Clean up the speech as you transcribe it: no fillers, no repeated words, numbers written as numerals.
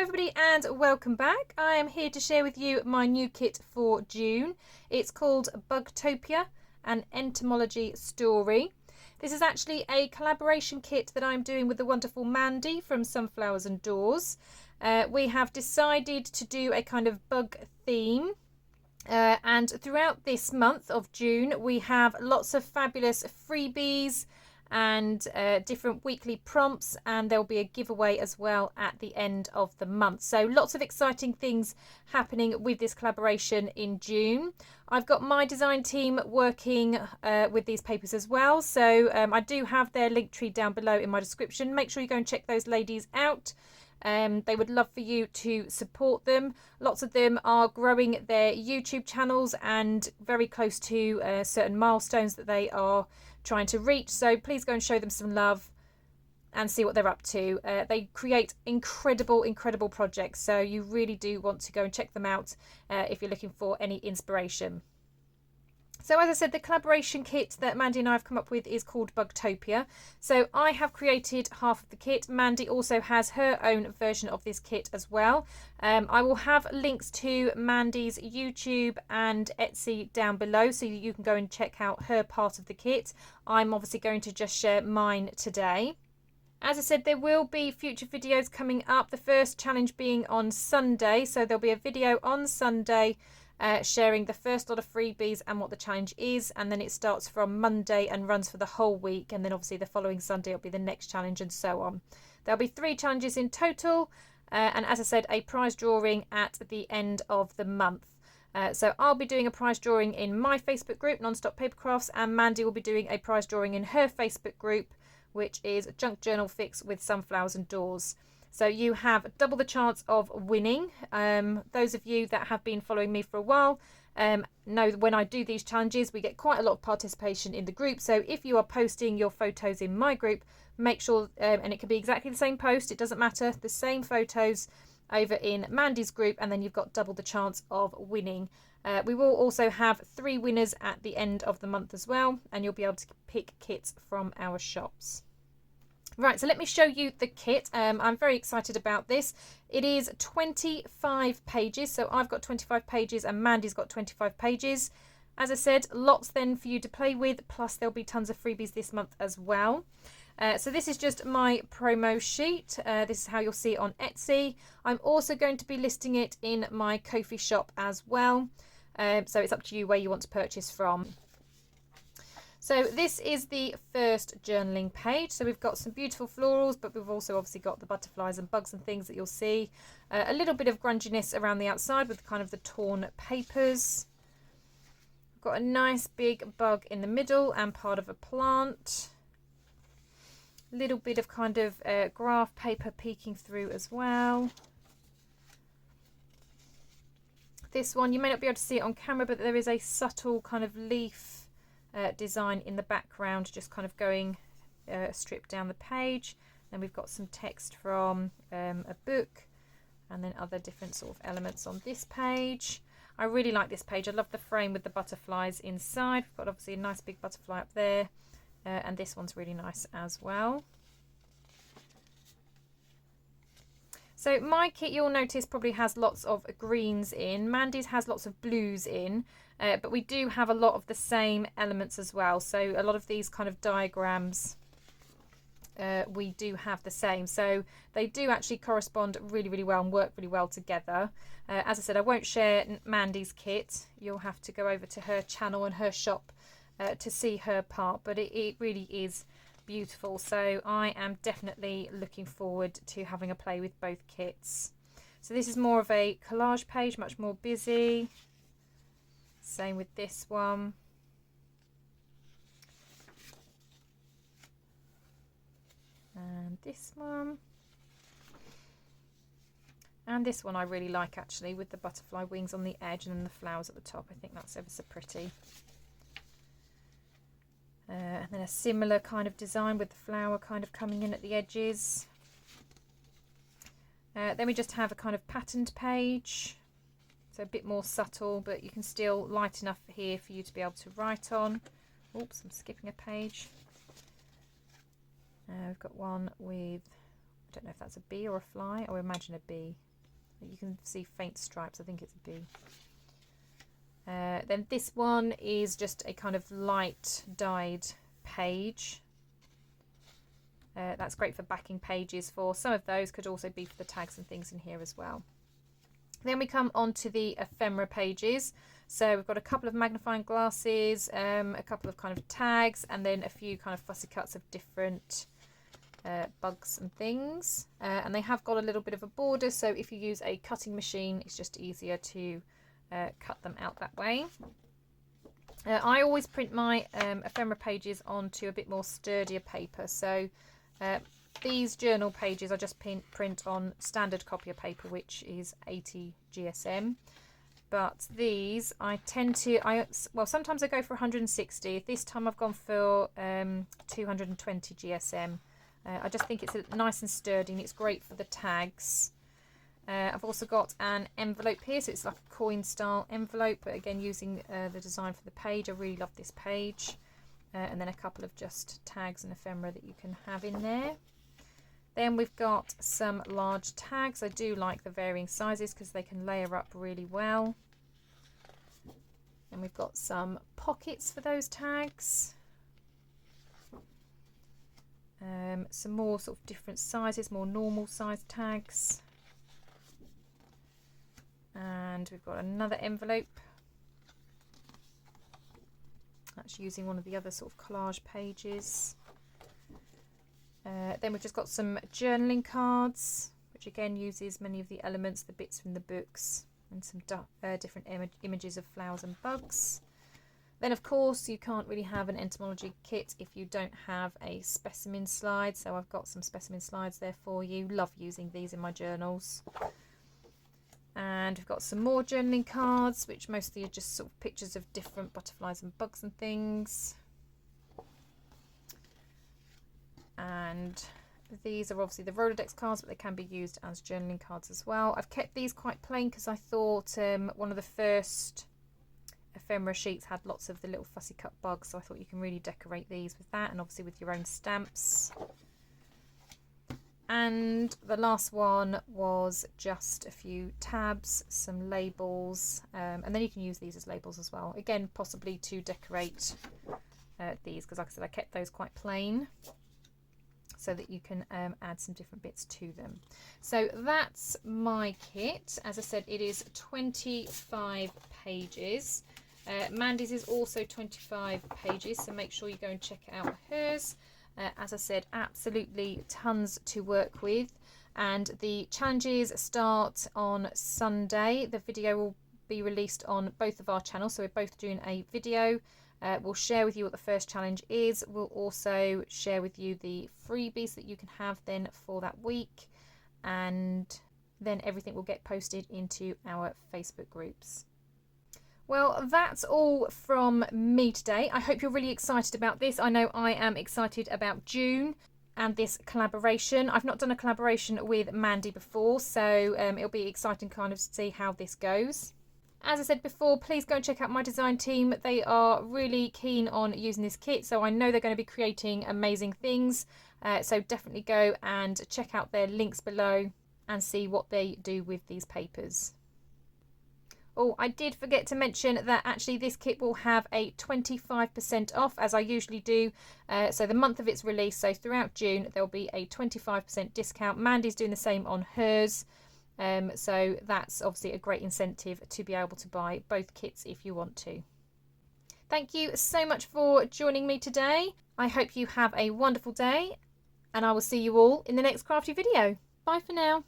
everybody and welcome back. I am here to share with you my new kit for June. It's called Bugtopia, an entomology story. This is actually a collaboration kit that I'm doing with the wonderful Mandy from SunflowersAndDors. We have decided to do a kind of bug theme. And throughout this month of June, we have lots of fabulous freebies and different weekly prompts, and there'll be a giveaway as well at the end of the month. So lots of exciting things happening with this collaboration in June. I've got my design team working with these papers as well, so I do have their link tree down below in my description. Make sure you go and check those ladies out. They would love for you to support them. Lots of them are growing their YouTube channels and very close to certain milestones that they are trying to reach. So please go and show them some love and see what they're up to. They create incredible projects. So you really do want to go and check them out if you're looking for any inspiration. So as I said, the collaboration kit that Mandy and I have come up with is called Bugtopia. So I have created half of the kit. Mandy also has her own version of this kit as well. I will have links to Mandy's YouTube and Etsy down below so you can go and check out her part of the kit. I'm obviously going to just share mine today. As I said, there will be future videos coming up. The first challenge being on Sunday. So there'll be a video on Sunday sharing the first lot of freebies and what the challenge is, and then it starts from Monday and runs for the whole week, and then obviously the following Sunday will be the next challenge and so on. There'll be 3 challenges in total, and as I said, a prize drawing at the end of the month. So I'll be doing a prize drawing in my Facebook group, Nonstop Papercrafts, and Mandy will be doing a prize drawing in her Facebook group, which is Junk Journal Fix with SunflowersAndDors. So you have double the chance of winning. Those of you that have been following me for a while know that when I do these challenges, we get quite a lot of participation in the group. So if you are posting your photos in my group, make sure, and it can be exactly the same post, it doesn't matter, the same photos over in Mandy's group, and then you've got double the chance of winning. We will also have 3 winners at the end of the month as well, and you'll be able to pick kits from our shops. Right, so let me show you the kit. I'm very excited about this. It is 25 pages, so I've got 25 pages and Mandy's got 25 pages. As I said, lots then for you to play with, plus there'll be tons of freebies this month as well. So this is just my promo sheet. This is how you'll see it on Etsy. I'm also going to be listing it in my Ko-fi shop as well. So it's up to you where you want to purchase from. So this is the first journaling page. So we've got some beautiful florals, but we've also obviously got the butterflies and bugs and things that you'll see. A little bit of grunginess around the outside with kind of the torn papers. We've got a nice big bug in the middle and part of a plant. A little bit of kind of graph paper peeking through as well. This one, you may not be able to see it on camera, but there is a subtle kind of leaf design in the background, just kind of going strip down the page. Then we've got some text from a book, and then other different sort of elements on this page. I really like this page. I love the frame with the butterflies inside. We've got obviously a nice big butterfly up there, and this one's really nice as well. So my kit, you'll notice, probably has lots of greens in. Mandy's has lots of blues in, but we do have a lot of the same elements as well. So a lot of these kind of diagrams, we do have the same. So they do actually correspond really well and work really well together. As I said, I won't share Mandy's kit. You'll have to go over to her channel and her shop to see her part, but it really is beautiful. So I am definitely looking forward to having a play with both kits. So this is more of a collage page, much more busy. Same with this one. And this one. And this one I really like actually, with the butterfly wings on the edge and then the flowers at the top. I think that's ever so pretty. And then a similar kind of design with the flower kind of coming in at the edges. Then we just have a kind of patterned page, so a bit more subtle, but you can still light enough here for you to be able to write on. Oops, I'm skipping a page. We've got one with, I don't know if that's a bee or a fly. I would imagine a bee. You can see faint stripes. I think it's a B. Then this one is just a kind of light dyed page. That's great for backing pages. For some of those, could also be for the tags and things in here as well. Then we come on to the ephemera pages. So we've got a couple of magnifying glasses, a couple of kind of tags, and then a few kind of fussy cuts of different bugs and things. And they have got a little bit of a border, so if you use a cutting machine, it's just easier to cut them out that way. I always print my ephemera pages onto a bit more sturdier paper. So these journal pages I just print on standard copier paper, which is 80 GSM. But these I tend to, well, sometimes I go for 160. This time I've gone for 220 GSM. I just think it's nice and sturdy, and it's great for the tags. I've also got an envelope here, so it's like a coin style envelope, but again using the design for the page. I really love this page. And then a couple of just tags and ephemera that you can have in there. Then we've got some large tags. I do like the varying sizes because they can layer up really well. And we've got some pockets for those tags. Some more sort of different sizes, more normal size tags. And we've got another envelope. That's using one of the other sort of collage pages. Then we've just got some journaling cards, which again uses many of the elements, the bits from the books, and some different images of flowers and bugs. Then of course you can't really have an entomology kit if you don't have a specimen slide, so I've got some specimen slides there for you. Love using these in my journals. And we've got some more journaling cards, which mostly are just sort of pictures of different butterflies and bugs and things. And these are obviously the Rolodex cards, but they can be used as journaling cards as well. I've kept these quite plain because I thought one of the first ephemera sheets had lots of the little fussy cut bugs, so I thought you can really decorate these with that, and obviously with your own stamps. And the last one was just a few tabs, some labels, and then you can use these as labels as well. Again, possibly to decorate these, because like I said, I kept those quite plain so that you can add some different bits to them. So that's my kit. As I said, it is 25 pages. Mandy's is also 25 pages, so make sure you go and check out hers. As I said, absolutely tons to work with, and the challenges start on Sunday. The video will be released on both of our channels, so we're both doing a video. We'll share with you what the first challenge is. We'll also share with you the freebies that you can have then for that week, and then everything will get posted into our Facebook groups. Well, that's all from me today. I hope you're really excited about this. I know I am excited about June and this collaboration. I've not done a collaboration with Mandy before, so it'll be exciting kind of to see how this goes. As I said before, please go and check out my design team. They are really keen on using this kit, so I know they're going to be creating amazing things. So definitely go and check out their links below and see what they do with these papers. Oh, I did forget to mention that actually this kit will have a 25% off, as I usually do. So the month of its release, so throughout June, there'll be a 25% discount. Mandy's doing the same on hers. So that's obviously a great incentive to be able to buy both kits if you want to. Thank you so much for joining me today. I hope you have a wonderful day, and I will see you all in the next crafty video. Bye for now.